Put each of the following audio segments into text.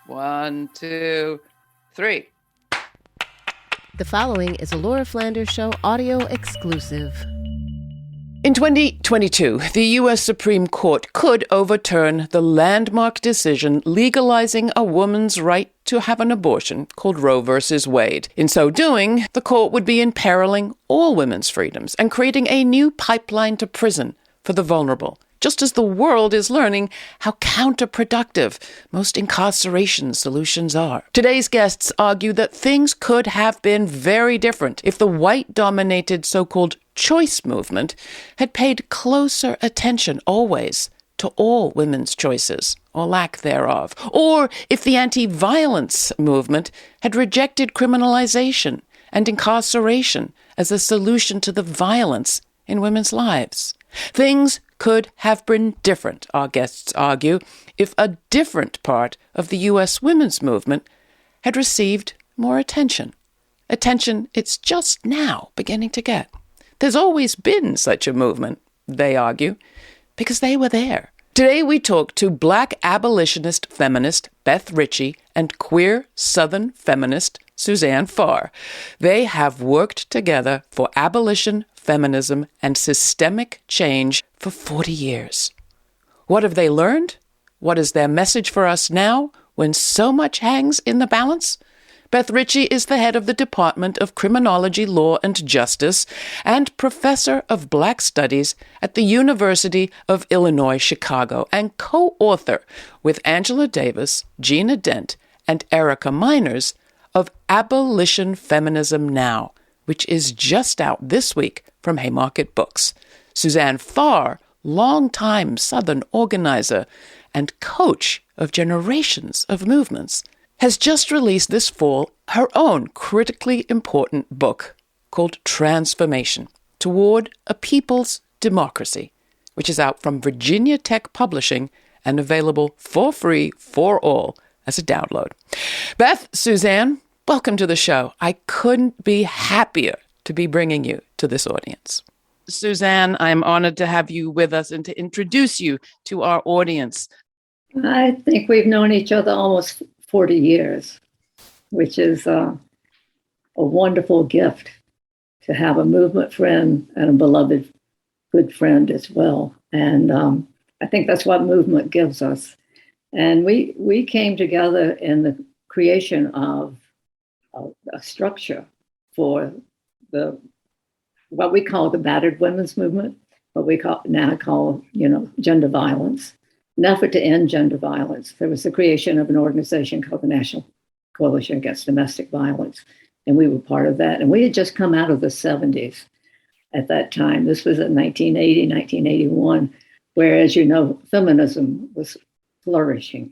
1, 2, 3. The following is a Laura Flanders Show audio exclusive. In 2022, the U.S. Supreme Court could overturn the landmark decision legalizing a woman's right to have an abortion called Roe v. Wade. In so doing, the court would be imperiling all women's freedoms and creating a new pipeline to prison for the vulnerable, just as the world is learning how counterproductive most incarceration solutions are. Today's guests argue that things could have been very different if the white-dominated so-called choice movement had paid closer attention always to all women's choices, or lack thereof, or if the anti-violence movement had rejected criminalization and incarceration as a solution to the violence in women's lives. Things could have been different, our guests argue, if a different part of the U.S. women's movement had received more attention. Attention it's just now beginning to get. There's always been such a movement, they argue, because they were there. Today we talk to Black abolitionist feminist Beth Richie and queer Southern feminist Suzanne Pharr. They have worked together for abolition, feminism, and systemic change for 40 years. What have they learned? What is their message for us now when so much hangs in the balance? Beth Richie is the head of the Department of Criminology, Law, and Justice and professor of Black Studies at the University of Illinois, Chicago, and co-author with Angela Davis, Gina Dent, and Erica Miners of Abolition Feminism Now, which is just out this week from Haymarket Books. Suzanne Pharr, longtime Southern organizer and coach of generations of movements, has just released this fall her own critically important book called Transformation Toward a People's Democracy, which is out from Virginia Tech Publishing and available for free for all as a download. Beth, Suzanne, welcome to the show. I couldn't be happier to be bringing you to this audience. Suzanne, I'm honored to have you with us and to introduce you to our audience. I think we've known each other almost 40 years, which is a wonderful gift to have a movement friend and a beloved good friend as well. And I think that's what movement gives us. And we came together in the creation of a structure for what we call the battered women's movement, what we now call gender violence. An effort to end gender violence. There was the creation of an organization called the National Coalition Against Domestic Violence, and we were part of that. And we had just come out of the 70s at that time. This was in 1980, 1981, where, as you know, feminism was flourishing.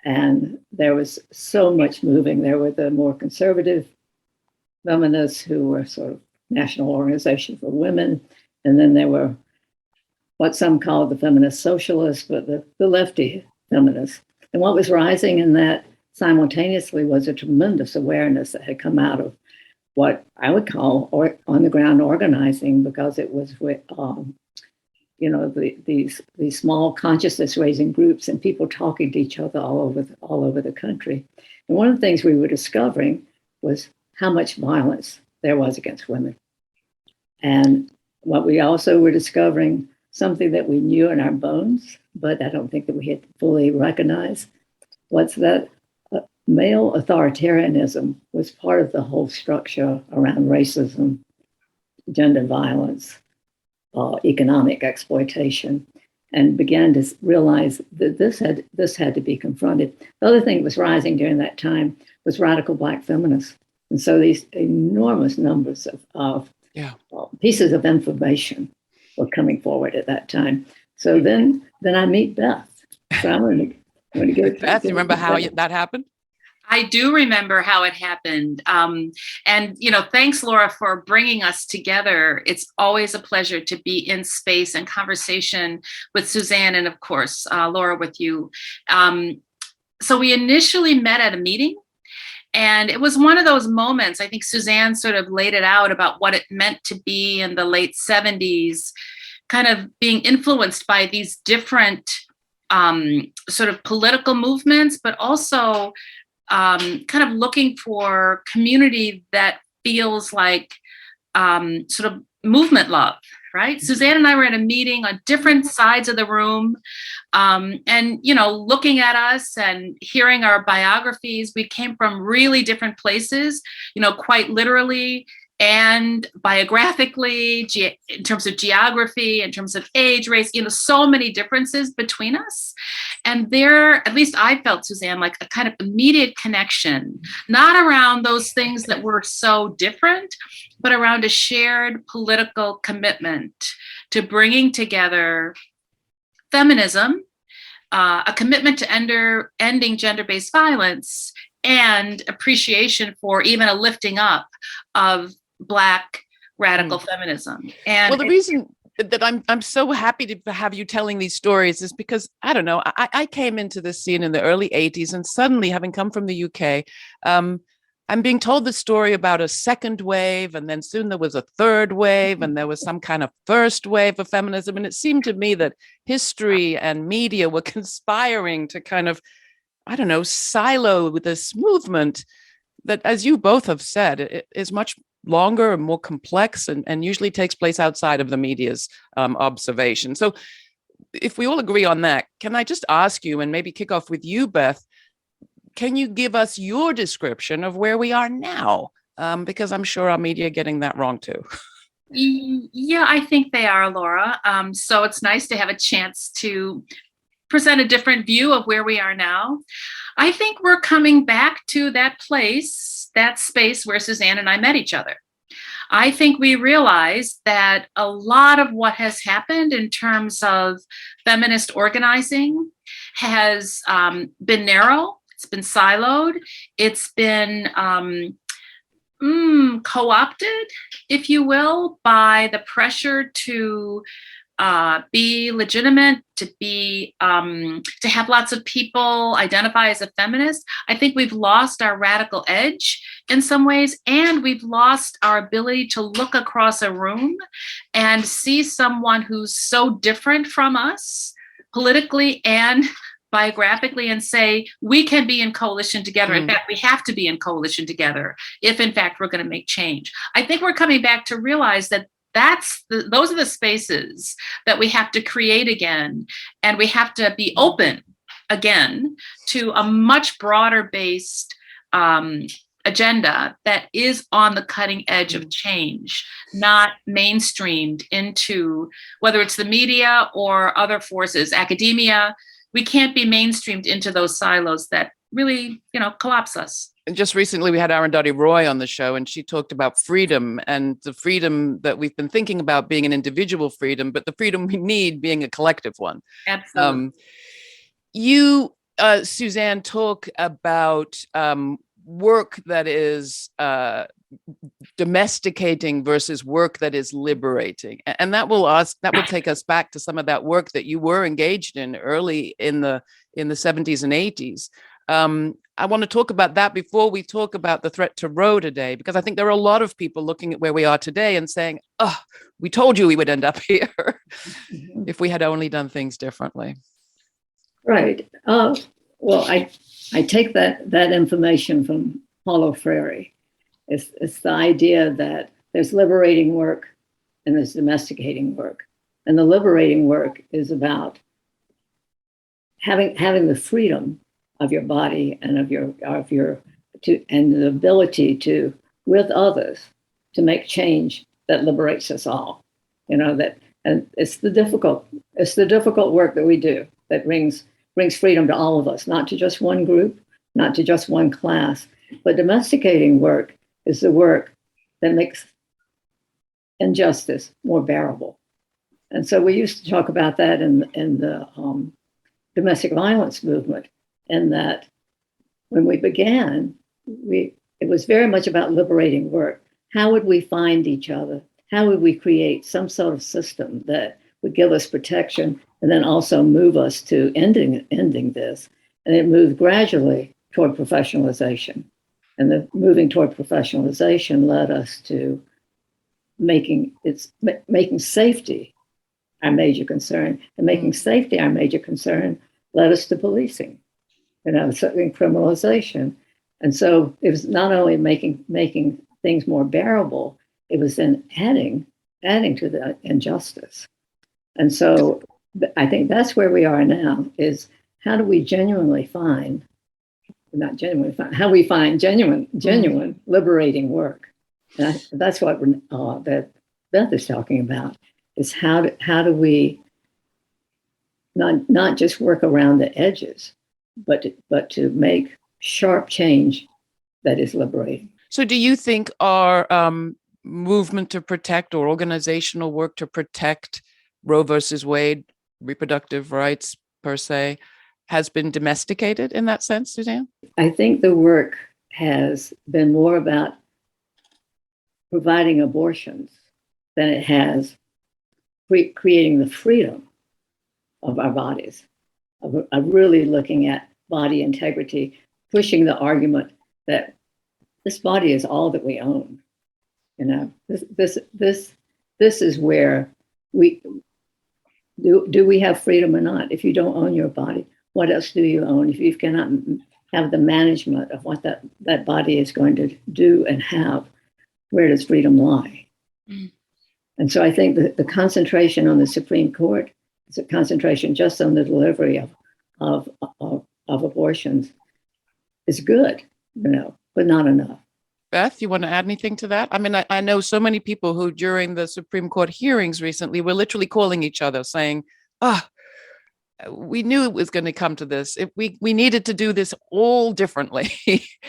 And there was so much moving. There were the more conservative feminists who were sort of National Organization for Women, and then there were what some called the feminist socialists, but the lefty feminists. And what was rising in that simultaneously was a tremendous awareness that had come out of what I would call on-the-ground organizing, because it was with, these small consciousness-raising groups and people talking to each other all over the country. And one of the things we were discovering was how much violence there was against women. And what we also were discovering, something that we knew in our bones, but I don't think that we had fully recognized, was that male authoritarianism was part of the whole structure around racism, gender violence, economic exploitation, and began to realize that this had to be confronted. The other thing that was rising during that time was radical Black feminists. And so these enormous numbers of pieces of information were coming forward at that time. So then I meet Beth. So I'm going to go. Beth, you remember how that happened? I do remember how it happened. And, thanks, Laura, for bringing us together. It's always a pleasure to be in space and conversation with Suzanne and, of course, Laura, with you. So we initially met at a meeting. And it was one of those moments, I think Suzanne sort of laid it out about what it meant to be in the late 70s, kind of being influenced by these different sort of political movements, but also kind of looking for community that feels like sort of movement love, right? Suzanne and I were in a meeting on different sides of the room, and, you know, looking at us and hearing our biographies. We came from really different places, you know, quite literally and biographically, in terms of geography, in terms of age, race, you know, so many differences between us. And there, at least I felt, Suzanne, like a kind of immediate connection, not around those things that were so different, but around a shared political commitment to bringing together feminism, a commitment to ending gender-based violence, and appreciation for even a lifting up of Black radical feminism. And well, the reason that I'm so happy to have you telling these stories is because, I don't know, I came into this scene in the early 80s, and suddenly, having come from the UK, I'm being told the story about a second wave, and then soon there was a third wave, and there was some kind of first wave of feminism. And it seemed to me that history and media were conspiring to kind of, I don't know, silo with this movement that, as you both have said, it is much longer and more complex, and usually takes place outside of the media's observation. So if we all agree on that, can I just ask you, and maybe kick off with you, Beth, can you give us your description of where we are now? Because I'm sure our media are getting that wrong too. Yeah, I think they are, Laura. So it's nice to have a chance to present a different view of where we are now. I think we're coming back to that place, that space where Suzanne and I met each other. I think we realized that a lot of what has happened in terms of feminist organizing has been narrow, it's been siloed, it's been co-opted, if you will, by the pressure to be legitimate, to have lots of people identify as a feminist. I think we've lost our radical edge in some ways, and we've lost our ability to look across a room and see someone who's so different from us politically and biographically and say, we can be in coalition together. In fact, we have to be in coalition together if, in fact, we're going to make change. I think we're coming back to realize that those are the spaces that we have to create again, and we have to be open again to a much broader based agenda that is on the cutting edge of change, not mainstreamed into whether it's the media or other forces, academia. We can't be mainstreamed into those silos that really, you know, collapse us. And just recently, we had Arundhati Roy on the show, and she talked about freedom, and the freedom that we've been thinking about being an individual freedom, but the freedom we need being a collective one. Absolutely. You, Suzanne, talk about work that is domesticating versus work that is liberating, and that will take us back to some of that work that you were engaged in early in the 70s and 80s. I want to talk about that before we talk about the threat to Roe today, because I think there are a lot of people looking at where we are today and saying, oh, we told you we would end up here if we had only done things differently. Right. Well, I take that information from Paulo Freire. It's the idea that there's liberating work and there's domesticating work. And the liberating work is about having the freedom of your body and of your and the ability to, with others, to make change that liberates us all. You know, and it's the difficult work that we do that brings freedom to all of us, not to just one group, not to just one class. But domesticating work is the work that makes injustice more bearable. And so we used to talk about that in the domestic violence movement, and that when we began, it was very much about liberating work. How would we find each other? How would we create some sort of system that would give us protection and then also move us to ending this? And it moved gradually toward professionalization. And the moving toward professionalization led us to making safety our major concern. And making safety our major concern led us to policing, certain criminalization. And so it was not only making things more bearable, it was then adding to the injustice. And so I think that's where we are now, is how do we genuinely find, not genuinely find, how we find genuine liberating work. And that's what that Beth is talking about, is how do we not just work around the edges, but to make sharp change that is liberating. So do you think our movement to protect, or organizational work to protect Roe versus Wade, reproductive rights per se, has been domesticated in that sense, Suzanne? I think the work has been more about providing abortions than it has creating the freedom of our bodies, of really looking at body integrity, pushing the argument that this body is all that we own. This is where we do we have freedom or not? If you don't own your body, what else do you own? If you cannot have the management of what that body is going to do and have, where does freedom lie? Mm. And so I think that the concentration on the Supreme Court is a concentration just on the delivery of abortions is good, but not enough. Beth, you want to add anything to that? I mean, I know so many people who during the Supreme Court hearings recently were literally calling each other saying, we knew it was going to come to this. We needed to do this all differently.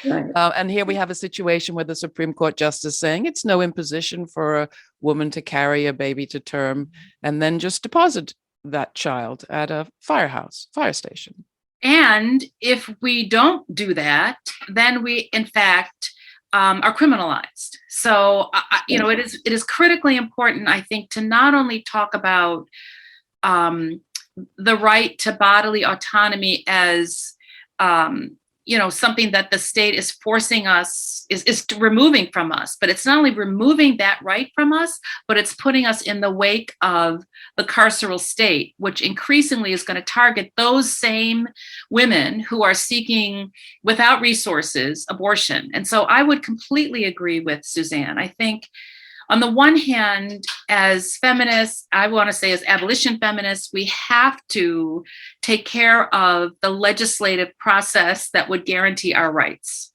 Right. And here we have a situation where the Supreme Court justice saying it's no imposition for a woman to carry a baby to term and then just deposit that child at a fire station. And if we don't do that, then we, in fact, are criminalized. So, it is critically important, I think, to not only talk about the right to bodily autonomy as, something that the state is forcing us, is removing from us. But it's not only removing that right from us, but it's putting us in the wake of the carceral state, which increasingly is going to target those same women who are seeking, without resources, abortion. And so I would completely agree with Suzanne. I think on the one hand, as feminists, I want to say as abolition feminists, we have to take care of the legislative process that would guarantee our rights.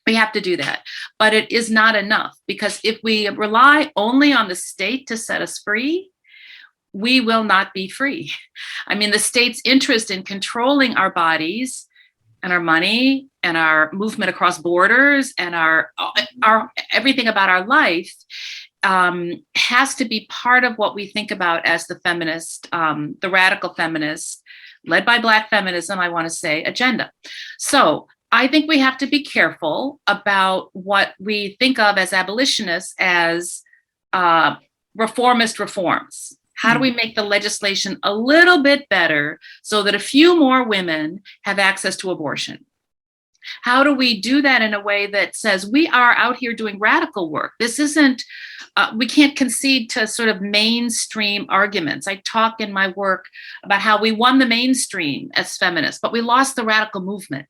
We have to do that. But it is not enough, because if we rely only on the state to set us free, we will not be free. I mean, the state's interest in controlling our bodies and our money and our movement across borders and our everything about our life has to be part of what we think about as the feminist, the radical feminist, led by Black feminism, I want to say, agenda. So I think we have to be careful about what we think of as abolitionists as reformist reforms. How do we make the legislation a little bit better so that a few more women have access to abortion? How do we do that in a way that says we are out here doing radical work? This isn't, we can't concede to sort of mainstream arguments. I talk in my work about how we won the mainstream as feminists, but we lost the radical movement.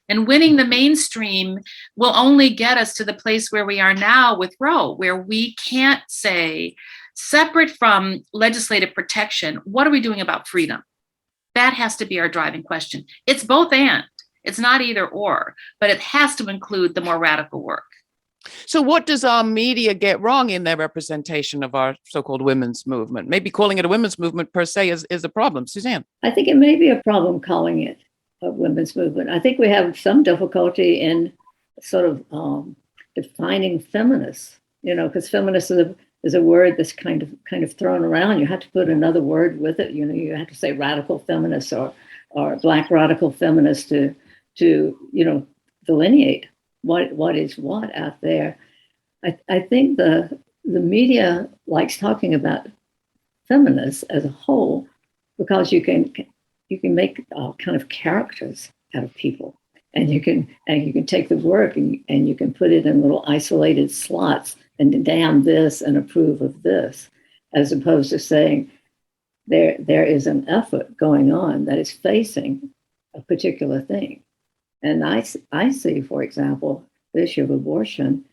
And winning the mainstream will only get us to the place where we are now with Roe, where we can't say, separate from legislative protection, what are we doing about freedom? That has to be our driving question. It's both and. It's not either or, but it has to include the more radical work. So what does our media get wrong in their representation of our so-called women's movement? Maybe calling it a women's movement per se is a problem. Suzanne? I think it may be a problem calling it a women's movement. I think we have some difficulty in sort of defining feminists, because feminist is a word that's kind of thrown around. You have to put another word with it. You have to say radical feminist or Black radical feminist to delineate what is what out there. I think the media likes talking about feminists as a whole because you can make all kind of characters out of people, and you can take the work and you can put it in little isolated slots and damn this and approve of this, as opposed to saying there is an effort going on that is facing a particular thing. And I see, for example, the issue of abortion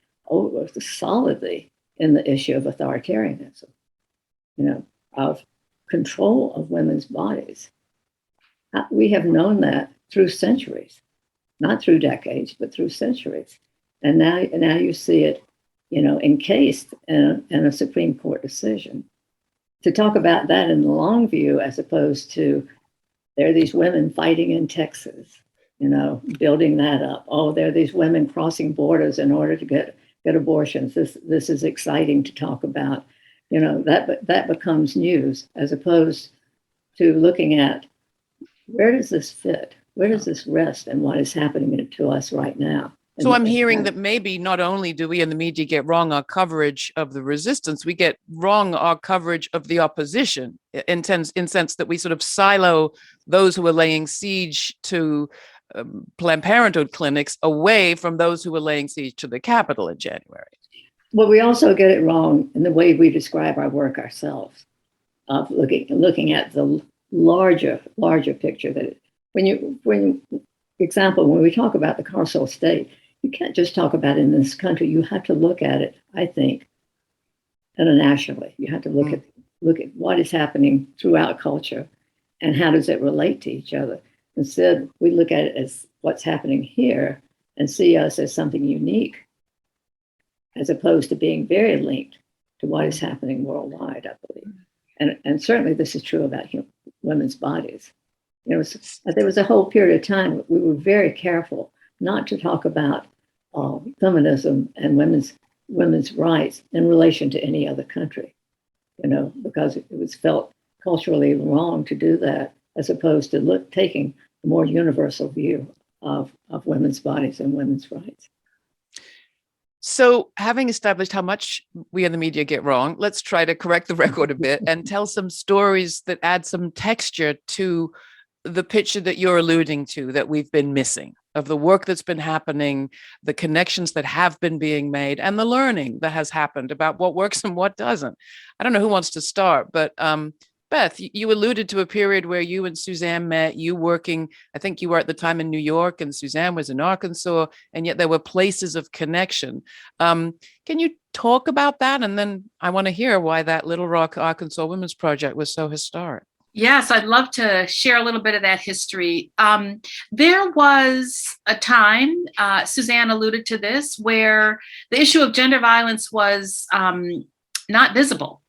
solidly in the issue of authoritarianism, of control of women's bodies. We have known that through centuries, not through decades, but through centuries. And now you see it, encased in a Supreme Court decision. To talk about that in the long view, as opposed to there are these women fighting in Texas, building that up. Oh, there are these women crossing borders in order to get abortions. This is exciting to talk about. That becomes news, as opposed to looking at where does this fit? Where does this rest and what is happening to us right now? So I'm hearing that maybe not only do we in the media get wrong our coverage of the resistance, we get wrong our coverage of the opposition in sense that we sort of silo those who are laying siege to Planned Parenthood clinics away from those who were laying siege to the Capitol in January. Well, we also get it wrong in the way we describe our work ourselves, of looking at the larger picture. That when we talk about the carceral state, you can't just talk about it in this country. You have to look at it, I think, internationally. You have to look at what is happening throughout culture and how does it relate to each other. Instead, we look at it as what's happening here and see us as something unique, as opposed to being very linked to what is happening worldwide, I believe. And certainly this is true about women's bodies. There was a whole period of time we were very careful not to talk about feminism and women's rights in relation to any other country, because it was felt culturally wrong to do that, as opposed to taking a more universal view of women's bodies and women's rights. So having established how much we in the media get wrong, let's try to correct the record a bit and tell some stories that add some texture to the picture that you're alluding to that we've been missing, of the work that's been happening, the connections that have been being made, and the learning that has happened about what works and what doesn't. I don't know who wants to start, but Beth, you alluded to a period where you and Suzanne met, you working, I think you were at the time in New York and Suzanne was in Arkansas, and yet there were places of connection. Can you talk about that? And then I want to hear why that Little Rock, Arkansas Women's Project was so historic. Yes, I'd love to share a little bit of that history. There was a time, Suzanne alluded to this, where the issue of gender violence was not visible.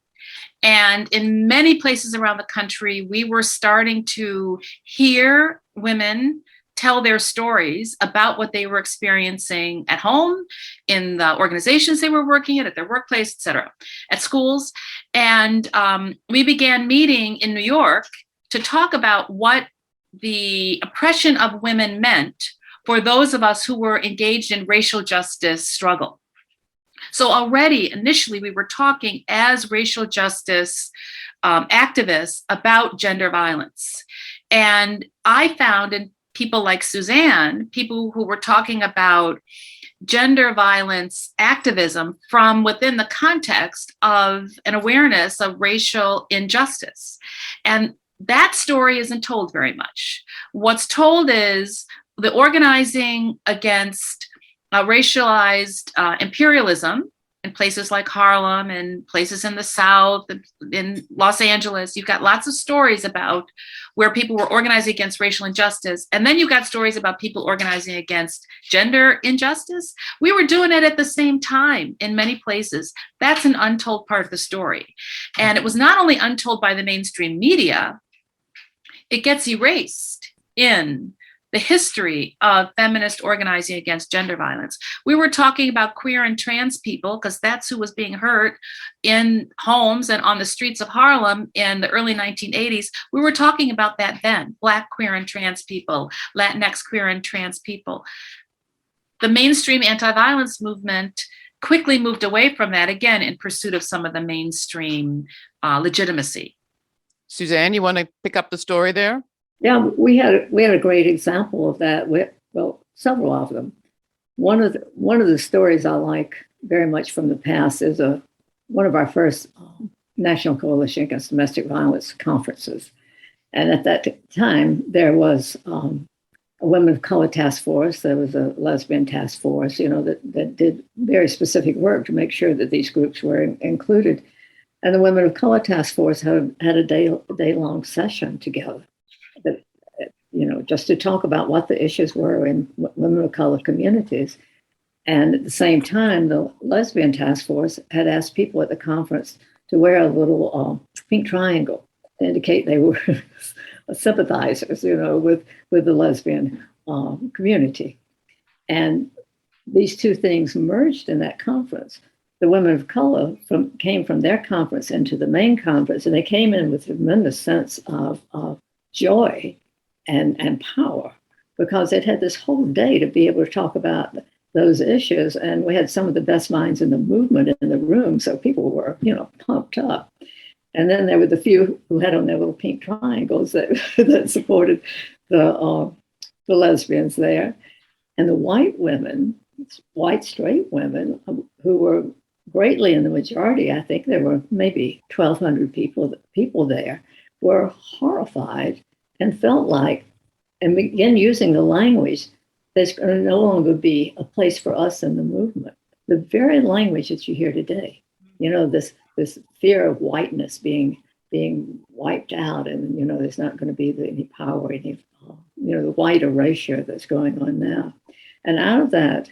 And in many places around the country, we were starting to hear women tell their stories about what they were experiencing at home, in the organizations they were working at their workplace, et cetera, at schools. And we began meeting in New York to talk about what the oppression of women meant for those of us who were engaged in racial justice struggle. So already, initially, we were talking as racial justice activists about gender violence. And I found in people like Suzanne, people who were talking about gender violence activism from within the context of an awareness of racial injustice. And that story isn't told very much. What's told is the organizing against racialized imperialism in places like Harlem and places in the South, in Los Angeles. You've got lots of stories about where people were organizing against racial injustice. And then you've got stories about people organizing against gender injustice. We were doing it at the same time in many places. That's an untold part of the story. And it was not only untold by the mainstream media, it gets erased in the history of feminist organizing against gender violence. We were talking about queer and trans people because that's who was being hurt in homes and on the streets of Harlem in the early 1980s. We were talking about that then, Black queer and trans people, Latinx queer and trans people. The mainstream anti-violence movement quickly moved away from that, again, in pursuit of some of the mainstream legitimacy. Suzanne, you want to pick up the story there? Yeah, we had a great example of that. Well, several of them. One of the stories I like very much from the past is one of our first National Coalition Against Domestic Violence conferences. And at that time, there was a Women of Color task force. There was a lesbian task force, that did very specific work to make sure that these groups were included. And the Women of Color task force had a day-long session together, that, just to talk about what the issues were in women of color communities. And at the same time, the lesbian task force had asked people at the conference to wear a little pink triangle to indicate they were sympathizers, with the lesbian community. And these two things merged in that conference. The women of color came from their conference into the main conference, and they came in with a tremendous sense of joy and power, because it had this whole day to be able to talk about those issues. And we had some of the best minds in the movement in the room, so people were, pumped up. And then there were the few who had on their little pink triangles that supported the lesbians there. And the white women, white straight women, who were greatly in the majority, I think there were maybe 1,200 people there, were horrified and felt like, and began using the language, there's going to no longer be a place for us in the movement. The very language that you hear today, this fear of whiteness being wiped out, and there's not going to be any power, any the white erasure that's going on now. And out of that,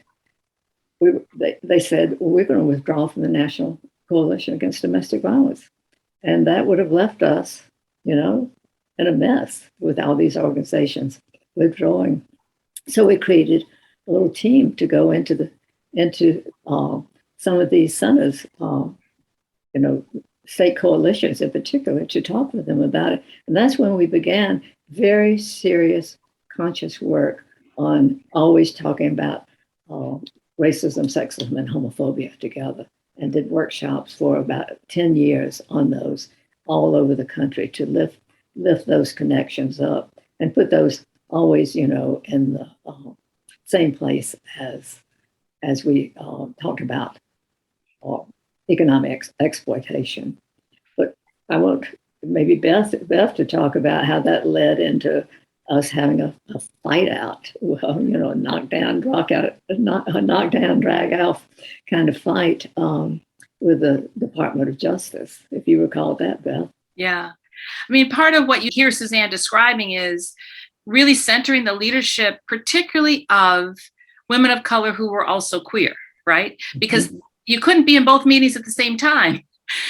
they said, well, we're going to withdraw from the National Coalition Against Domestic Violence, and that would have left us, in a mess with all these organizations withdrawing. So we created a little team to go into some of these centers, state coalitions in particular, to talk with them about it. And that's when we began very serious, conscious work on always talking about racism, sexism, and homophobia together, and did workshops for about 10 years on those all over the country to lift those connections up and put those always, in the same place as we talked about economic exploitation. But I want maybe Beth to talk about how that led into us having a fight out, a knockdown, drag out kind of fight with the Department of Justice, if you recall that, Beth. Yeah. I mean, part of what you hear Suzanne describing is really centering the leadership, particularly of women of color who were also queer, right? Because you couldn't be in both meetings at the same time.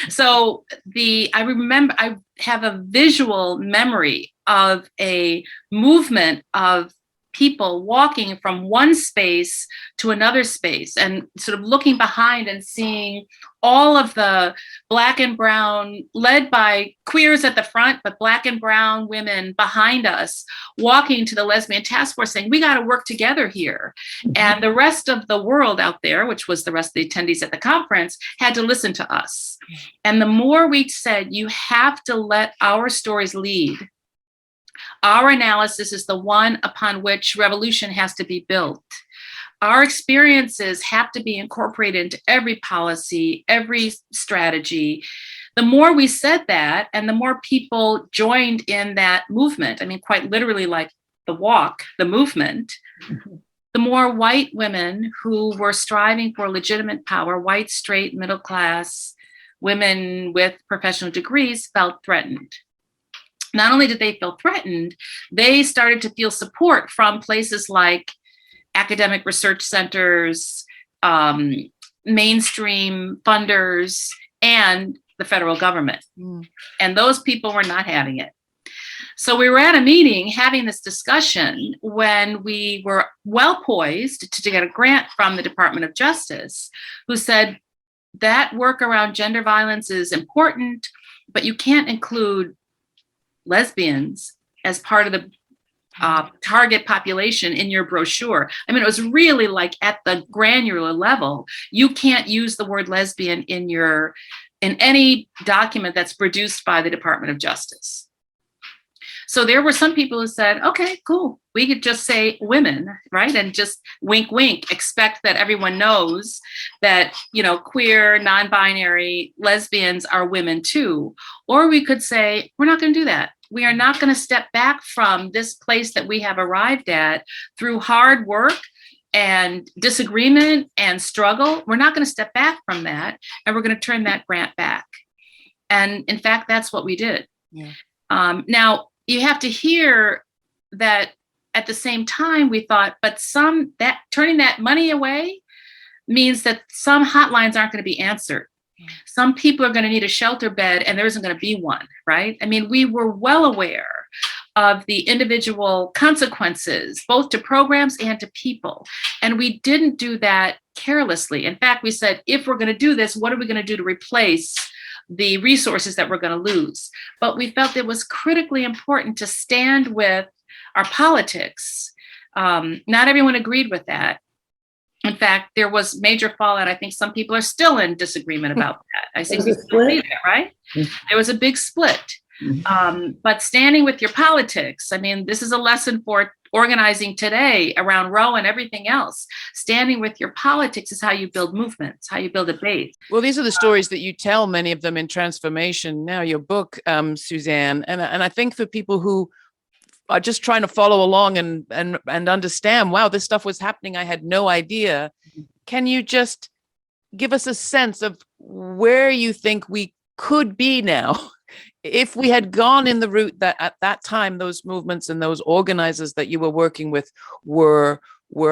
So I have a visual memory of a movement of people walking from one space to another space and sort of looking behind and seeing all of the Black and brown, led by queers at the front, but Black and brown women behind us, walking to the lesbian task force saying, we got to work together here. And the rest of the world out there, which was the rest of the attendees at the conference, had to listen to us. And the more we said, you have to let our stories lead. Our analysis is the one upon which revolution has to be built. Our experiences have to be incorporated into every policy, every strategy. The more we said that, and the more people joined in that movement, I mean, quite literally like the walk, the movement, the more white women who were striving for legitimate power, white, straight, middle class, women with professional degrees, felt threatened. Not only did they feel threatened, they started to feel support from places like academic research centers, mainstream funders, and the federal government. And those people were not having it. So we were at a meeting having this discussion when we were well poised to get a grant from the Department of Justice, who said that work around gender violence is important, but you can't include lesbians as part of the target population in your brochure. I mean, it was really like at the granular level. You can't use the word lesbian in any document that's produced by the Department of Justice. So there were some people who said, okay, cool. We could just say women, right? And just wink, wink, expect that everyone knows that, queer, non-binary, lesbians are women too. Or we could say, we're not going to do that. We are not going to step back from this place that we have arrived at through hard work and disagreement and struggle. We're not going to step back from that. And we're going to turn that grant back. And in fact, that's what we did. Yeah. Now, you have to hear that at the same time, we thought, but turning that money away means that some hotlines aren't going to be answered. Some people are going to need a shelter bed and there isn't going to be one, right? I mean, we were well aware of the individual consequences, both to programs and to people. And we didn't do that carelessly. In fact, we said, if we're going to do this, what are we going to do to replace the resources that we're going to lose? But we felt it was critically important to stand with our politics. Not everyone agreed with that. In fact, there was major fallout. I think some people are still in disagreement about that. I think we still see that, right? Mm-hmm. There was a big split. Mm-hmm. But standing with your politics, I mean, this is a lesson for organizing today around Roe and everything else. Standing with your politics is how you build movements, how you build a base. Well, these are the stories that you tell, many of them in Transformation. Now, your book, Suzanne, and I think for people who are just trying to follow along and understand, wow, this stuff was happening, I had no idea. Can you just give us a sense of where you think we could be now if we had gone in the route that at that time those movements and those organizers that you were working with were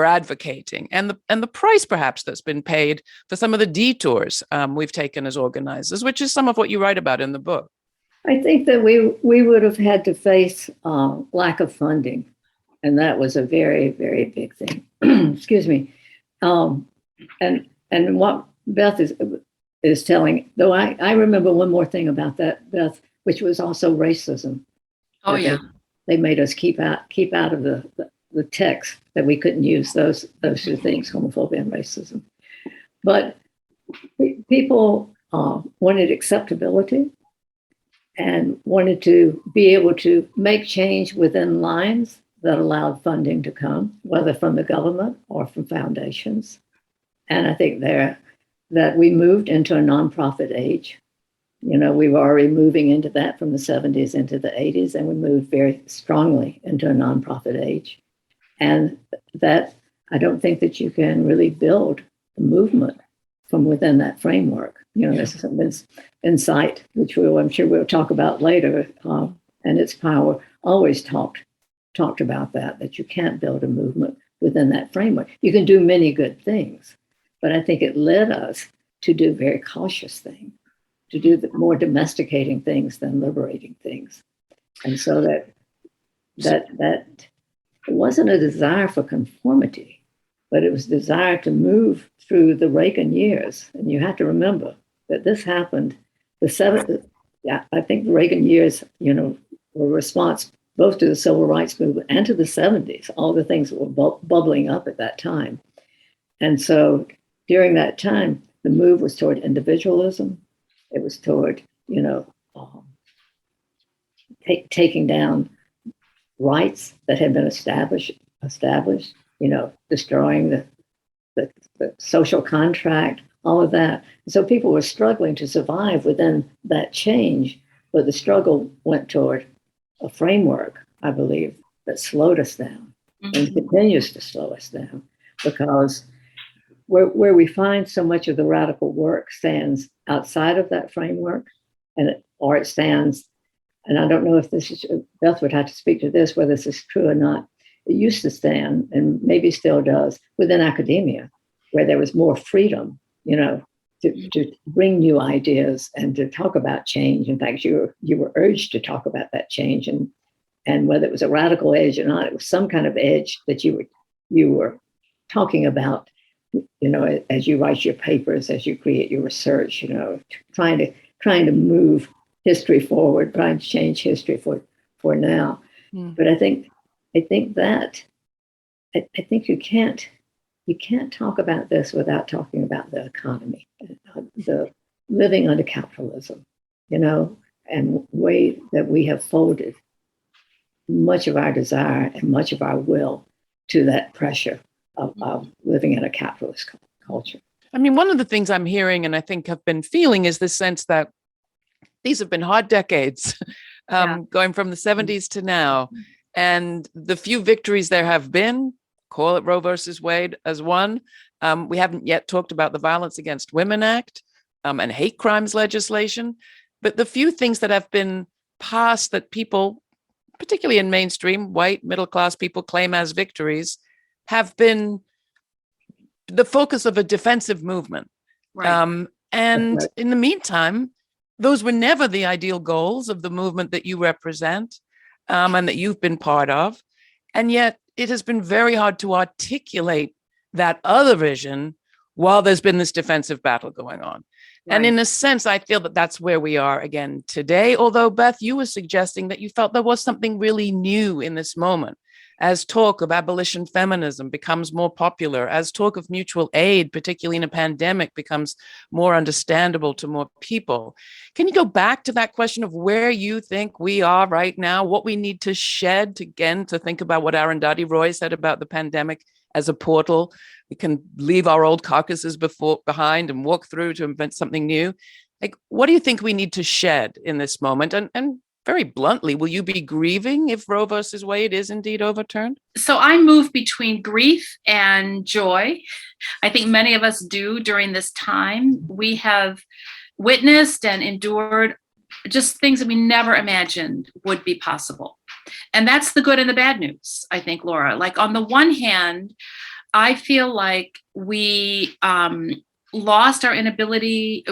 advocating, and the price perhaps that's been paid for some of the detours we've taken as organizers, which is some of what you write about in the book? I think that we would have had to face lack of funding, and that was a very, very big thing. Excuse me. And what Beth is telling, though I remember one more thing about that, Beth, which was also racism. Oh yeah. They made us keep out of the text, that we couldn't use those two things, homophobia and racism. But people wanted acceptability and wanted to be able to make change within lines that allowed funding to come, whether from the government or from foundations. And I think that we moved into a nonprofit age. We were already moving into that from the 70s into the 80s, and we moved very strongly into a nonprofit age. And that I don't think that you can really build a movement from within that framework. There's this insight, which I'm sure we'll talk about later, and its power always talked about that you can't build a movement within that framework. You can do many good things, but I think it led us to do very cautious things, to do the more domesticating things than liberating things. And so that it wasn't a desire for conformity, but it was desire to move through the Reagan years. And you have to remember that this happened I think the Reagan years, were a response both to the civil rights movement and to the 70s, all the things that were bubbling up at that time. And so during that time, the move was toward individualism. It was toward, taking down rights that had been established, destroying the social contract, all of that. So people were struggling to survive within that change, but the struggle went toward a framework, I believe, that slowed us down and continues to slow us down, because where we find so much of the radical work stands outside of that framework, or it stands, and I don't know if this is, Beth would have to speak to this, whether this is true or not. It used to stand, and maybe still does, within academia, where there was more freedom, to bring new ideas and to talk about change. In fact, you were urged to talk about that change, and whether it was a radical edge or not, it was some kind of edge that you were talking about, as you write your papers, as you create your research, trying to move history forward, trying to change history for now. But I think you can't talk about this without talking about the economy, the living under capitalism, and way that we have folded much of our desire and much of our will to that pressure of living in a capitalist culture. I mean, one of the things I'm hearing and I think have been feeling is this sense that these have been hard decades, going from the 70s to now. And the few victories there have been, call it Roe versus Wade as one. We haven't yet talked about the Violence Against Women Act and hate crimes legislation. But the few things that have been passed that people, particularly in mainstream, white, middle-class people claim as victories, have been the focus of a defensive movement. Right. And in the meantime, those were never the ideal goals of the movement that you represent and that you've been part of. And yet it has been very hard to articulate that other vision while there's been this defensive battle going on. Right. And in a sense, I feel that that's where we are again today. Although, Beth, you were suggesting that you felt there was something really new in this moment. As talk of abolition feminism becomes more popular, as talk of mutual aid, particularly in a pandemic, becomes more understandable to more people. Can you go back to that question of where you think we are right now, what we need to shed again to think about what Arundhati Roy said about the pandemic as a portal? We can leave our old carcasses behind and walk through to invent something new. Like, what do you think we need to shed in this moment? And very bluntly, will you be grieving if Roe versus Wade is indeed overturned? So I move between grief and joy. I think many of us do during this time. We have witnessed and endured just things that we never imagined would be possible. And that's the good and the bad news, I think, Laura. Like, on the one hand, I feel like we lost our ability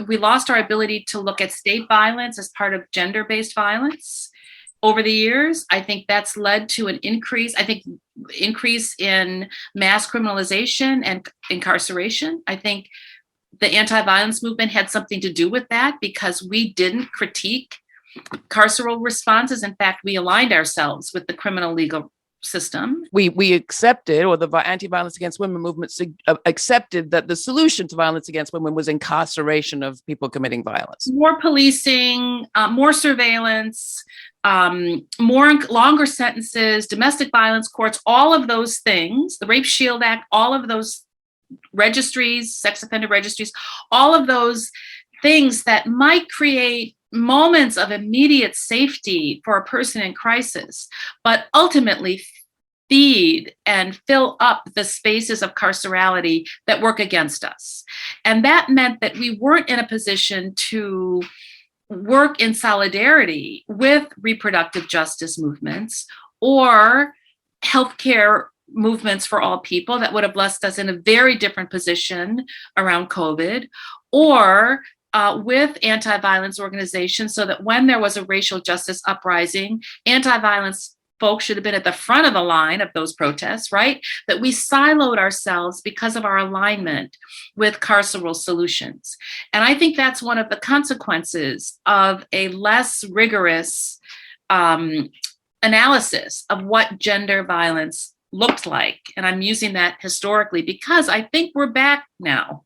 to look at state violence as part of gender-based violence over the years. I think that's led to an increase in mass criminalization and incarceration. I think the anti-violence movement had something to do with that because we didn't critique carceral responses. In fact, we aligned ourselves with the criminal legal system. We accepted, or the anti-violence against women movement accepted, that the solution to violence against women was incarceration of people committing violence. More policing, more surveillance, longer sentences, domestic violence courts, all of those things, the Rape Shield Act, all of those registries, sex offender registries, all of those things that might create moments of immediate safety for a person in crisis, but ultimately feed and fill up the spaces of carcerality that work against us. And that meant that we weren't in a position to work in solidarity with reproductive justice movements or healthcare movements for all people that would have left us in a very different position around COVID, or with anti-violence organizations, so that when there was a racial justice uprising, anti-violence folks should have been at the front of the line of those protests, right? That we siloed ourselves because of our alignment with carceral solutions. And I think that's one of the consequences of a less rigorous analysis of what gender violence looked like. And I'm using that historically because I think we're back now.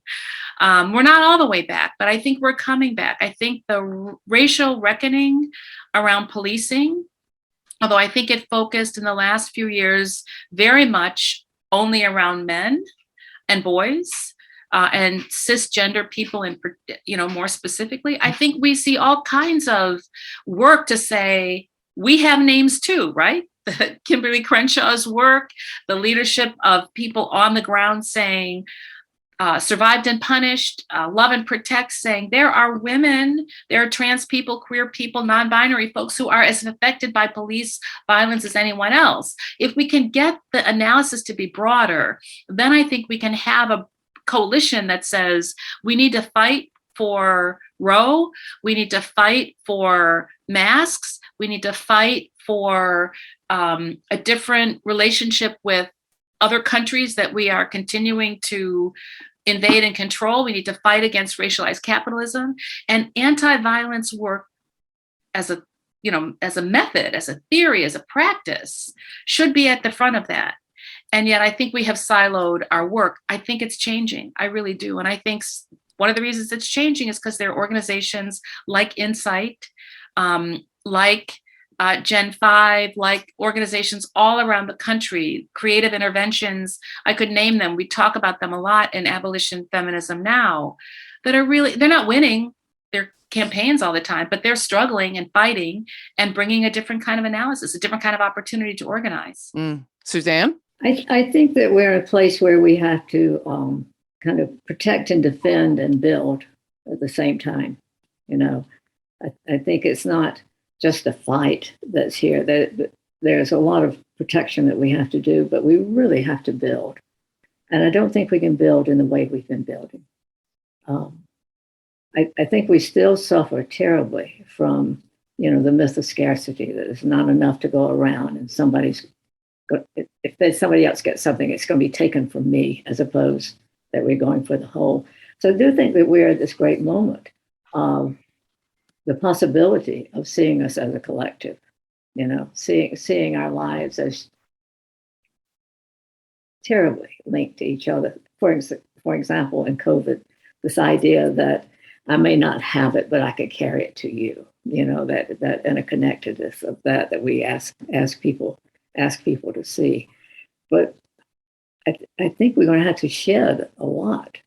We're not all the way back, but I think we're coming back. I think the racial reckoning around policing, although I think it focused in the last few years very much only around men and boys and cisgender people, more specifically, I think we see all kinds of work to say we have names too, right? Kimberly Crenshaw's work, the leadership of people on the ground saying, survived and punished, love and protect, saying there are women, there are trans people, queer people, non-binary folks who are as affected by police violence as anyone else. If we can get the analysis to be broader, then I think we can have a coalition that says we need to fight for Roe, we need to fight for masks, we need to fight for a different relationship with other countries that we are continuing to invade and control. We need to fight against racialized capitalism, and anti-violence work as a method, as a theory, as a practice should be at the front of that. And yet I think we have siloed our work. I think it's changing. I really do. And I think one of the reasons it's changing is because there are organizations like Insight, like Gen 5, like organizations all around the country, creative interventions, I could name them. We talk about them a lot in Abolition Feminism now, that are really, they're not winning their campaigns all the time, but they're struggling and fighting and bringing a different kind of analysis, a different kind of opportunity to organize. Suzanne? I think that we're in a place where we have to kind of protect and defend and build at the same time. I think it's not just a fight that's here. There's a lot of protection that we have to do, but we really have to build. And I don't think we can build in the way we've been building. I think we still suffer terribly from, the myth of scarcity, that there's not enough to go around, and if somebody else gets something, it's going to be taken from me, as opposed that we're going for the whole. So I do think that we're at this great moment of the possibility of seeing us as a collective, seeing our lives as terribly linked to each other. For example, in COVID, this idea that I may not have it, but I could carry it to you, that interconnectedness of that we ask people to see. But I think we're going to have to shed a lot.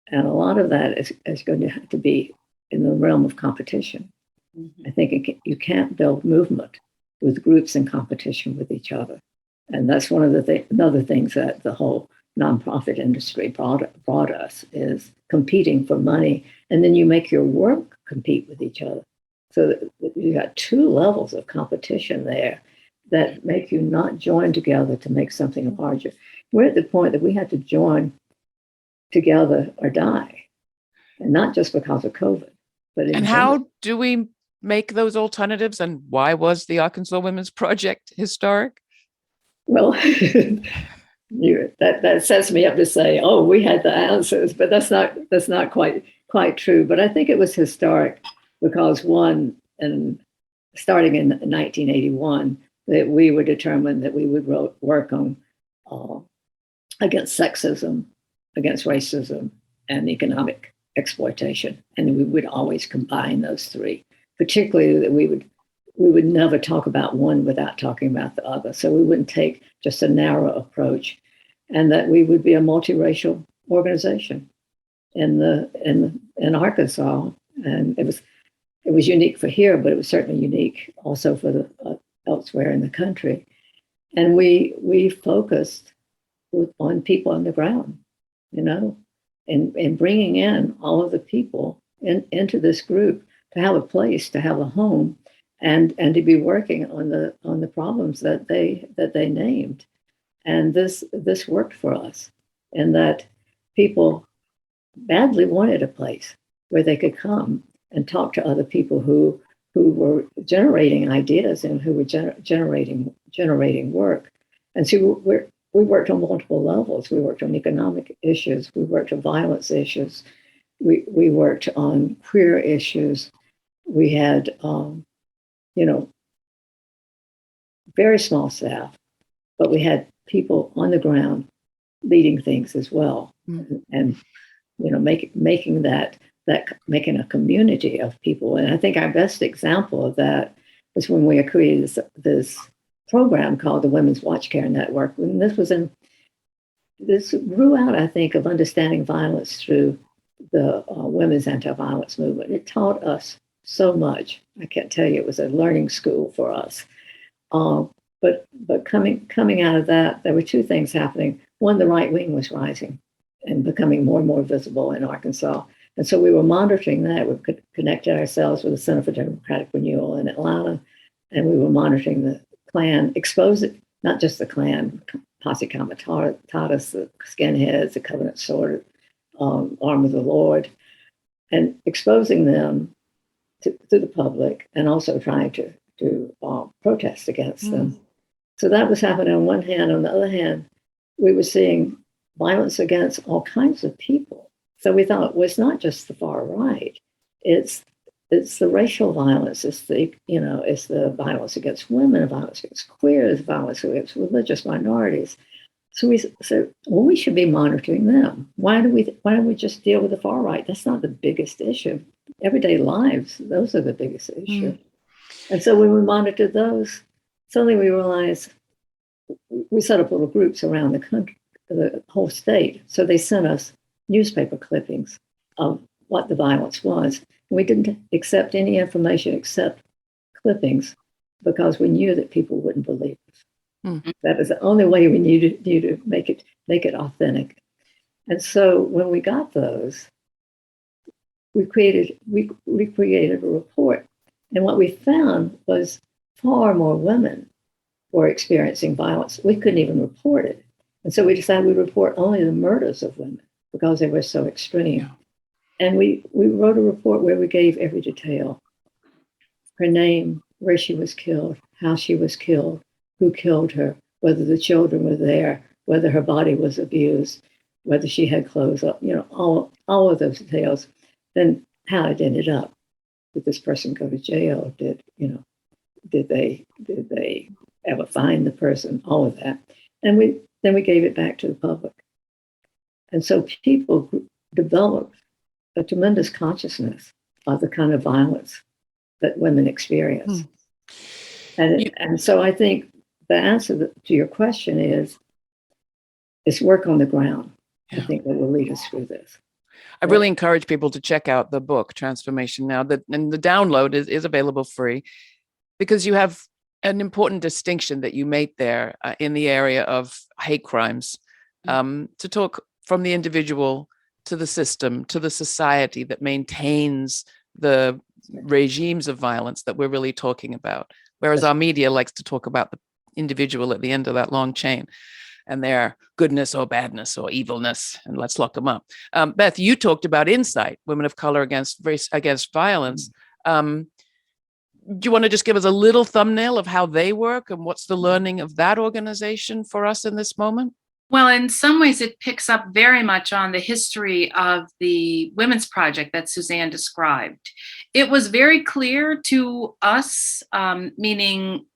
And a lot of that is going to have to be in the realm of competition. I think you can't build movement with groups in competition with each other. And that's one of another things that the whole nonprofit industry brought us, is competing for money. And then you make your work compete with each other. So you got two levels of competition there that make you not join together to make something larger. We're at the point that we have to join together or die, and not just because of COVID. But how do we make those alternatives, and why was the Arkansas Women's Project historic? Well, that sets me up to say, oh, we had the answers, but that's not quite true. But I think it was historic because, one, and starting in 1981, that we were determined that we would work on against sexism, against racism, and economic exploitation, and we would always combine those three. Particularly that we would never talk about one without talking about the other. So we wouldn't take just a narrow approach, and that we would be a multiracial organization in Arkansas. And it was unique for here, but it was certainly unique also for the elsewhere in the country. And we focused on people on the ground, and bringing in all of the people into this group to have a place, to have a home, and to be working on the problems that they named. And this worked for us, in that people badly wanted a place where they could come and talk to other people who were generating ideas and who were generating work. And so we worked on multiple levels. We worked on economic issues. We worked on violence issues. We worked on queer issues. We had, very small staff, but we had people on the ground leading things as well, and making a community of people. And I think our best example of that was when we created this program called the Women's Watch Care Network. And this grew out, I think, of understanding violence through the women's anti-violence movement. It taught us so much. I can't tell you, it was a learning school for us. But coming out of that, there were two things happening. One, the right wing was rising and becoming more and more visible in Arkansas. And so we were monitoring that. We connected ourselves with the Center for Democratic Renewal in Atlanta, and we were monitoring the Klan, exposing not just the Klan, Posse Comitatus, the skinheads, the Covenant Sword, Arm of the Lord, and exposing them to the public, and also trying to protest against them. So that was happening on one hand. On the other hand, we were seeing violence against all kinds of people. So we thought, well, it's not just the far right. It's the racial violence. It's the violence against women, violence against queers, violence against religious minorities. So we said, well, we should be monitoring them. Why don't we just deal with the far right? That's not the biggest issue. Everyday lives, those are the biggest issue. And so when we monitored those, suddenly we realized we set up little groups around the country, the whole state. So they sent us newspaper clippings of what the violence was. And we didn't accept any information except clippings because we knew that people wouldn't believe us. That is the only way we knew to make it authentic. And so when we got those, we created a report. And what we found was far more women were experiencing violence. We couldn't even report it. And so we decided we'd report only the murders of women because they were so extreme. Yeah. And we wrote a report where we gave every detail: her name, where she was killed, how she was killed, who killed her, whether the children were there, whether her body was abused, whether she had clothes up, all of those details. Then how it ended up. Did this person go to jail? Did they ever find the person? All of that. And then we gave it back to the public. And so people developed a tremendous consciousness of the kind of violence that women experience. And so I think the answer to your question is work on the ground. Yeah. I think that will lead us through this. I really encourage people to check out the book, Transformation Now, and the download is available free, because you have an important distinction that you make there in the area of hate crimes, to talk from the individual to the system, to the society that maintains the regimes of violence that we're really talking about. Whereas our media likes to talk about the individual at the end of that long chain and their goodness or badness or evilness, and let's lock them up. Beth, you talked about Insight, Women of Color Against Violence. Do you want to just give us a little thumbnail of how they work and what's the learning of that organization for us in this moment? Well, in some ways, it picks up very much on the history of the Women's Project that Suzanne described. It was very clear to us, meaning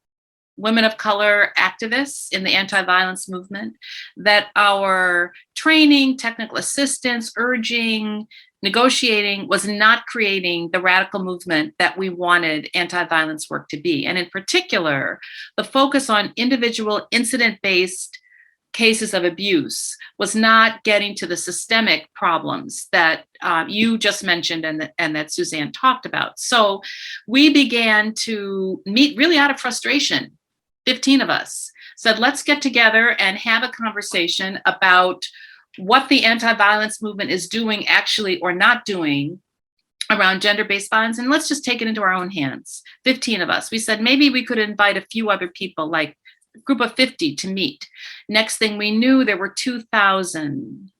women of color activists in the anti-violence movement, that our training, technical assistance, urging, negotiating was not creating the radical movement that we wanted anti-violence work to be. And in particular, the focus on individual incident-based cases of abuse was not getting to the systemic problems that you just mentioned and that Suzanne talked about. So we began to meet really out of frustration. 15 of us said, let's get together and have a conversation about what the anti-violence movement is doing actually or not doing around gender-based violence. And let's just take it into our own hands. 15 of us. We said, maybe we could invite a few other people, like a group of 50 to meet. Next thing we knew, there were 2,000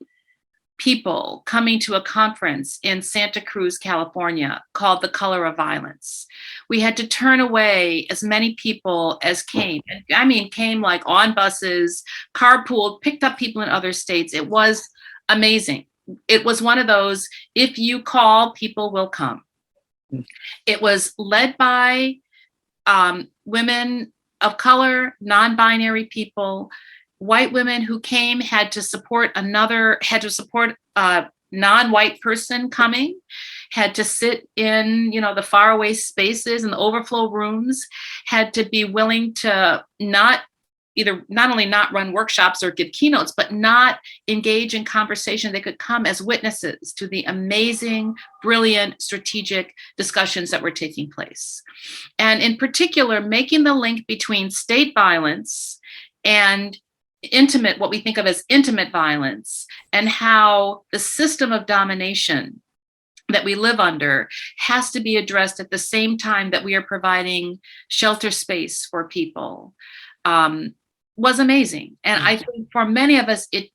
people coming to a conference in Santa Cruz, California, called The Color of Violence. We had to turn away as many people as came. I mean, came like on buses, carpooled, picked up people in other states. It was amazing. It was one of those, if you call, people will come. It was led by women of color, non-binary people. White women who came had to support a non-white person coming, had to sit in, the faraway spaces and the overflow rooms, had to be willing to not only not run workshops or give keynotes, but not engage in conversation. They could come as witnesses to the amazing, brilliant, strategic discussions that were taking place. And in particular, making the link between state violence and what we think of as intimate violence, and how the system of domination that we live under has to be addressed at the same time that we are providing shelter space for people, was amazing. And I think for many of us, it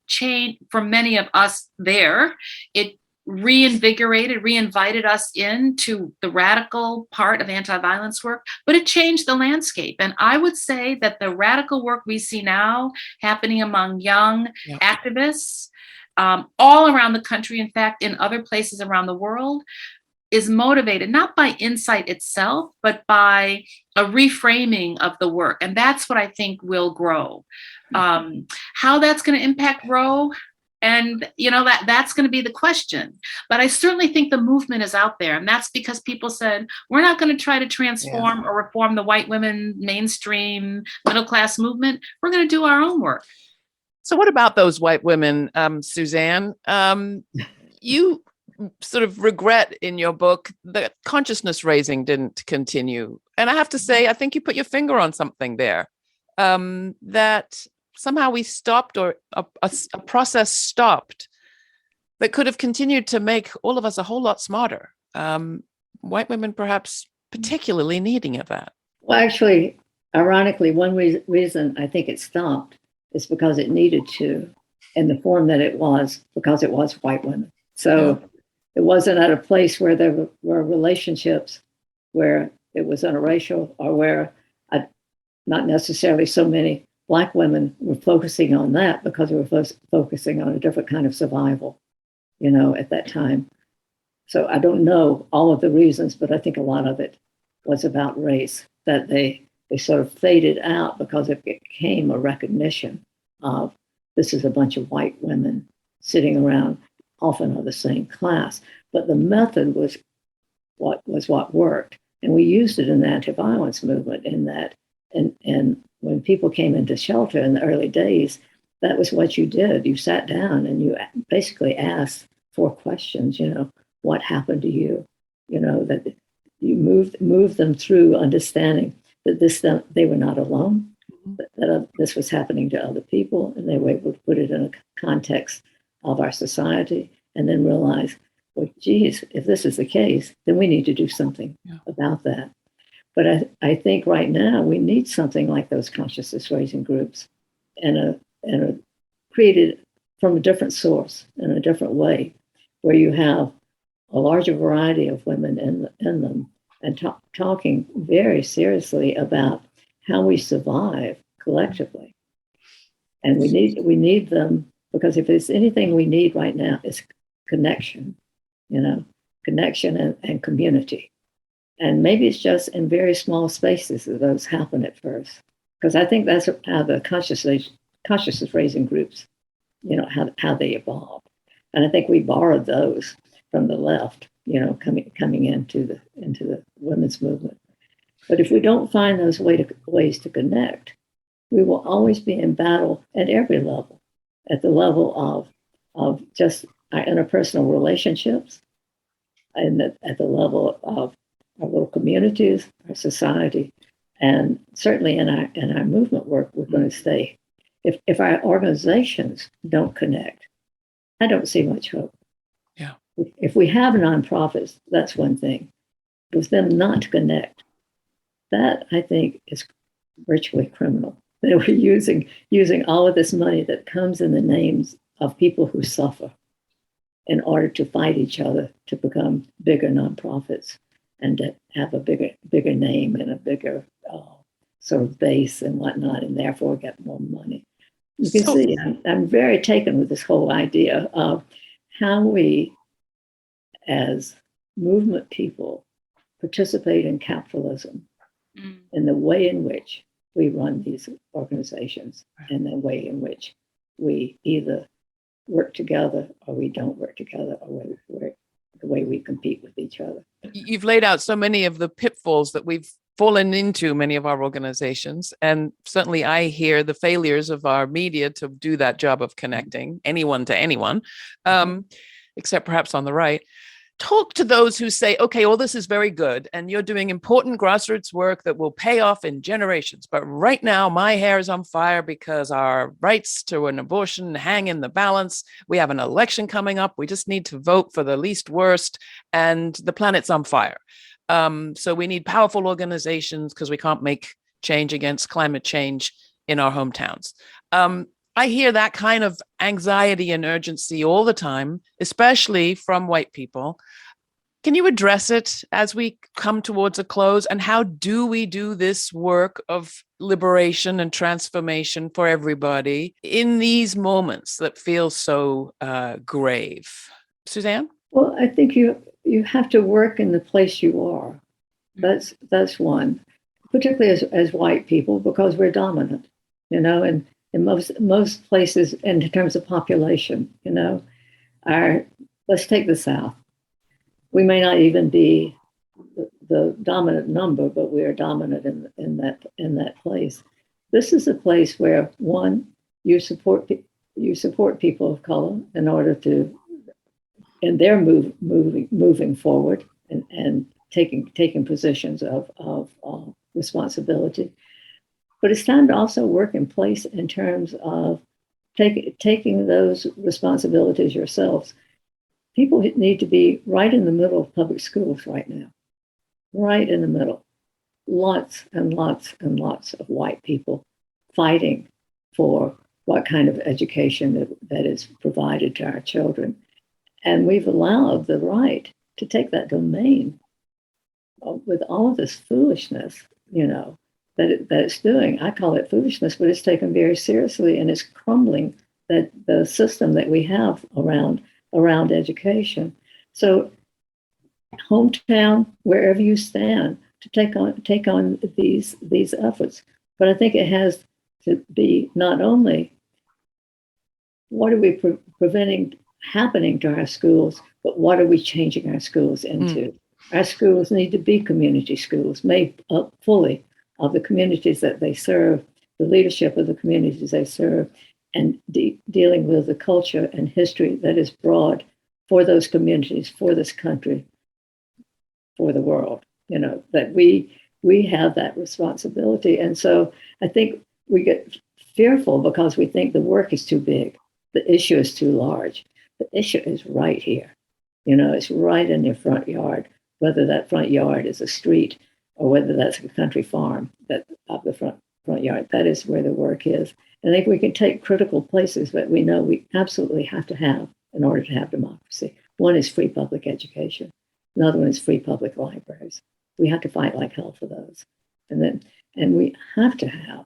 reinvited us into the radical part of anti-violence work, but it changed the landscape. And I would say that the radical work we see now happening among young activists all around the country, in fact, in other places around the world, is motivated not by Insight itself, but by a reframing of the work. And that's what I think will grow. How that's going to impact Roe, And, that's going to be the question. But I certainly think the movement is out there. And that's because people said, we're not going to try to transform or reform the white women mainstream middle class movement. We're going to do our own work. So what about those white women, Suzanne? You sort of regret in your book that consciousness raising didn't continue. And I have to say, I think you put your finger on something there, that somehow we stopped, or a process stopped that could have continued to make all of us a whole lot smarter. White women perhaps particularly needing of that. Well, actually, ironically, one reason I think it stopped is because it needed to, in the form that it was, because it was white women. So it wasn't at a place where there were relationships where it was interracial, or where not necessarily so many Black women were focusing on that, because we were focusing on a different kind of survival, at that time. So I don't know all of the reasons, but I think a lot of it was about race, that they sort of faded out because it became a recognition of, this is a bunch of white women sitting around, often of the same class. But the method was what worked. And we used it in the anti-violence movement, in that, and when people came into shelter in the early days, that was what you did. You sat down and you basically asked 4 questions, what happened to you? That you moved them through understanding that they were not alone, that this was happening to other people, and they were able to put it in a context of our society, and then realize, well, geez, if this is the case, then we need to do something about that. But I think right now we need something like those consciousness raising groups, and created from a different source, in a different way, where you have a larger variety of women in them, and talking very seriously about how we survive collectively. And we need them, because if there's anything we need right now, it's connection, connection and community. And maybe it's just in very small spaces that those happen at first. Because I think that's how the consciousness raising groups, how they evolved. And I think we borrowed those from the left, coming into the women's movement. But if we don't find those ways to connect, we will always be in battle at every level, at the level of just our interpersonal relationships, and at the level of our little communities, our society, and certainly in our movement work, we're going to stay. If our organizations don't connect, I don't see much hope. Yeah. If we have nonprofits, that's one thing. But for them not to connect, that I think is virtually criminal. That we're using all of this money that comes in the names of people who suffer, in order to fight each other to become bigger nonprofits, and to have a bigger name and a bigger sort of base and whatnot, and therefore get more money. You can see I'm very taken with this whole idea of how we, as movement people, participate in capitalism, in the way in which we run these organizations, and the way in which we either work together or we don't work together, or the way we compete with each other. You've laid out so many of the pitfalls that we've fallen into, many of our organizations. And certainly I hear the failures of our media to do that job of connecting anyone to anyone, except perhaps on the right. Talk to those who say, okay, all this is very good, and you're doing important grassroots work that will pay off in generations. But right now, my hair is on fire because our rights to an abortion hang in the balance. We have an election coming up. We just need to vote for the least worst, and the planet's on fire. So we need powerful organizations because we can't make change against climate change in our hometowns. I hear that kind of anxiety and urgency all the time, especially from white people. Can you address it as we come towards a close? And how do we do this work of liberation and transformation for everybody in these moments that feel so grave? Suzanne? Well, I think you have to work in the place you are. That's one, particularly as white people, because we're dominant, and in most places in terms of population. Let's take the South. We may not even be the dominant number, but we are dominant in that place. This is a place where, one, you support people of color in order to, and they're moving forward and taking positions of responsibility. But it's time to also work in place in terms of taking those responsibilities yourselves. People need to be right in the middle of public schools right now, right in the middle. Lots and lots and lots of white people fighting for what kind of education that is provided to our children. And we've allowed the right to take that domain with all of this foolishness, that it's doing. I call it foolishness, but it's taken very seriously, and it's crumbling the system that we have around education. So, hometown, wherever you stand, to take on these efforts. But I think it has to be not only what are we preventing happening to our schools, but what are we changing our schools into? Our schools need to be community schools, made up fully of the communities that they serve, the leadership of the communities they serve, and dealing with the culture and history that is broad for those communities, for this country, for the world. That we have that responsibility. And so I think we get fearful because we think the work is too big, the issue is too large. The issue is right here. It's right in your front yard, whether that front yard is a street or whether that's a country farm that of the front yard. That is where the work is. And I think we can take critical places that we know we absolutely have to have in order to have democracy. One is free public education. Another one is free public libraries. We have to fight like hell for those. And we have to have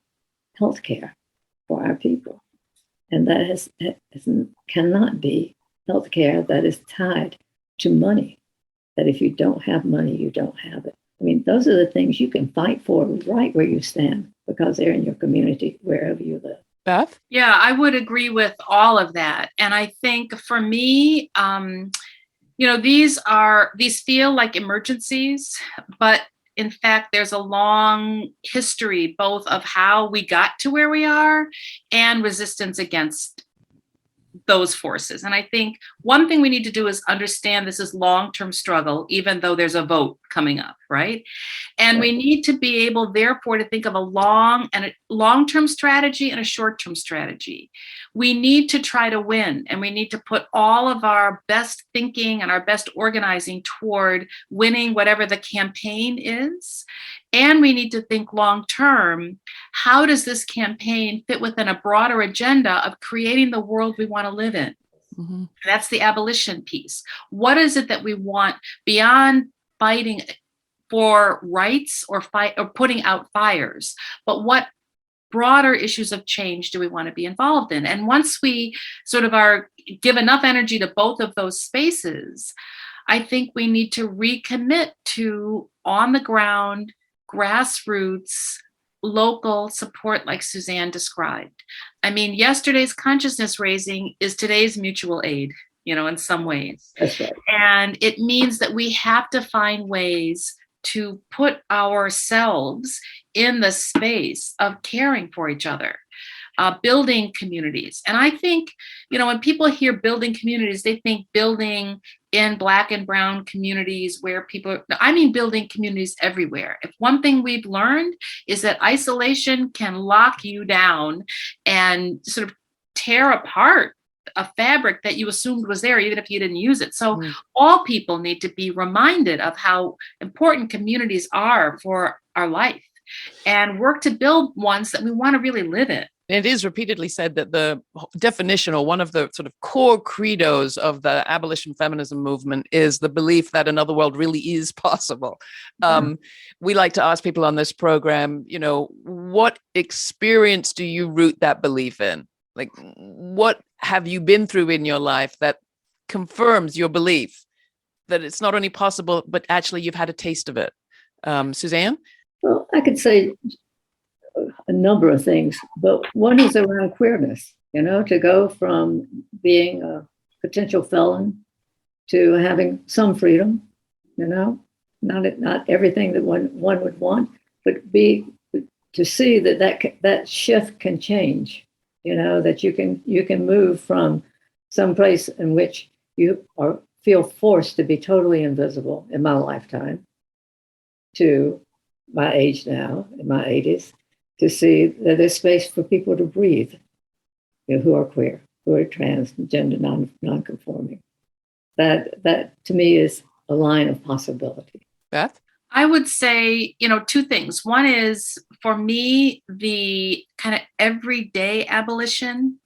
health care for our people. And that cannot be health care that is tied to money, that if you don't have money, you don't have it. I mean, those are the things you can fight for right where you stand because they're in your community, wherever you live. Beth? Yeah, I would agree with all of that. And I think for me, these feel like emergencies, but in fact, there's a long history both of how we got to where we are and resistance against those forces. And I think one thing we need to do is understand this is long-term struggle, even though there's a vote coming up, right? And we need to be able, therefore, to think of a long-term strategy and a short-term strategy. We need to try to win, and we need to put all of our best thinking and our best organizing toward winning whatever the campaign is. And we need to think long-term, how does this campaign fit within a broader agenda of creating the world we want to live in? Mm-hmm. That's the abolition piece. What is it that we want beyond fighting for rights or putting out fires? But what broader issues of change do we want to be involved in? And once we sort of give enough energy to both of those spaces, I think we need to recommit to on the ground, grassroots, local support like Suzanne described. I mean, yesterday's consciousness raising is today's mutual aid, in some ways. That's right. And it means that we have to find ways to put ourselves in the space of caring for each other, building communities. And I think, when people hear building communities, they think building in Black and brown communities where building communities everywhere. If one thing we've learned is that isolation can lock you down and sort of tear apart a fabric that you assumed was there, even if you didn't use it. So all people need to be reminded of how important communities are for our life and work to build ones that we want to really live in. It is repeatedly said that the definition or one of the sort of core credos of the abolition feminism movement is the belief that another world really is possible. We like to ask people on this program, what experience do you root that belief in? Like, what have you been through in your life that confirms your belief that it's not only possible, but actually you've had a taste of it? Suzanne? Well, I could say a number of things, but one is around queerness, to go from being a potential felon to having some freedom, not everything that one would want, but to see that shift can change, that you can move from some place in which you feel forced to be totally invisible in my lifetime to my age now, in my 80s, to see that there's space for people to breathe, who are queer, who are transgender, non-conforming. That to me is a line of possibility. Beth? I would say, two things. One is, for me, the kind of everyday abolition,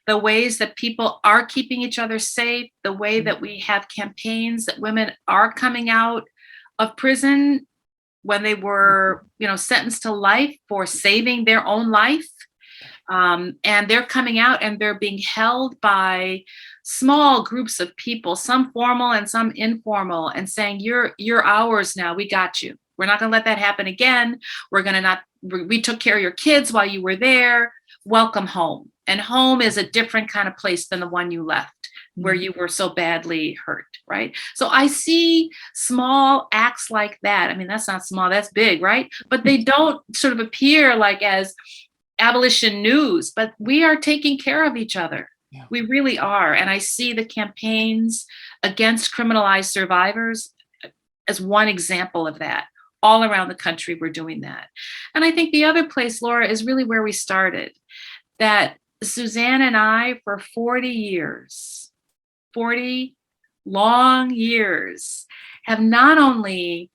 the ways that people are keeping each other safe, the way that we have campaigns that women are coming out of prison when they were, sentenced to life for saving their own life. And they're coming out and they're being held by small groups of people, some formal and some informal, and saying, you're ours now. We got you. We're not going to let that happen again. We took care of your kids while you were there. Welcome home. And home is a different kind of place than the one you left, where you were so badly hurt, right? So I see small acts like that. I mean, that's not small, that's big, right? But they don't sort of appear like as abolition news, but we are taking care of each other. Yeah. We really are. And I see the campaigns against criminalized survivors as one example of that. All around the country, we're doing that. And I think the other place, Laura, is really where we started, that Suzanne and I, for 40 long years, have not only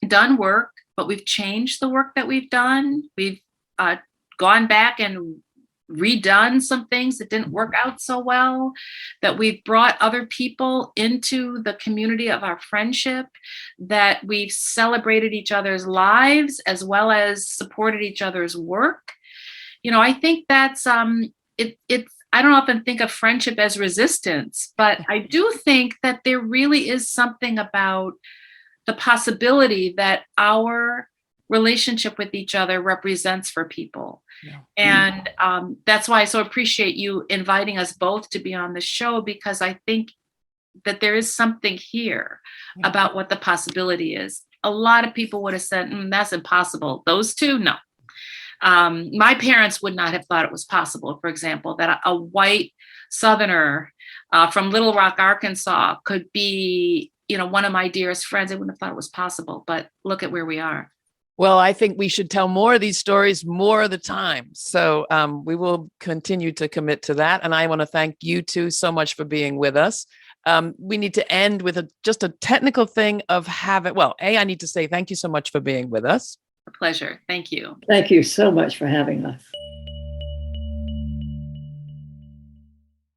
done work, but we've changed the work that we've done. We've gone back and redone some things that didn't work out so well, that we've brought other people into the community of our friendship, that we've celebrated each other's lives as well as supported each other's work. I think that's I don't often think of friendship as resistance, but I do think that there really is something about the possibility that our relationship with each other represents for people. Yeah. And that's why I so appreciate you inviting us both to be on the show, because I think that there is something here about what the possibility is. A lot of people would have said, that's impossible. Those two, no. My parents would not have thought it was possible, for example, that a white Southerner from Little Rock, Arkansas could be, one of my dearest friends. They wouldn't have thought it was possible, but look at where we are. Well, I think we should tell more of these stories more of the time. So we will continue to commit to that. And I want to thank you two so much for being with us. We need to end with just a technical thing of I need to say thank you so much for being with us. A pleasure. Thank you. Thank you so much for having us.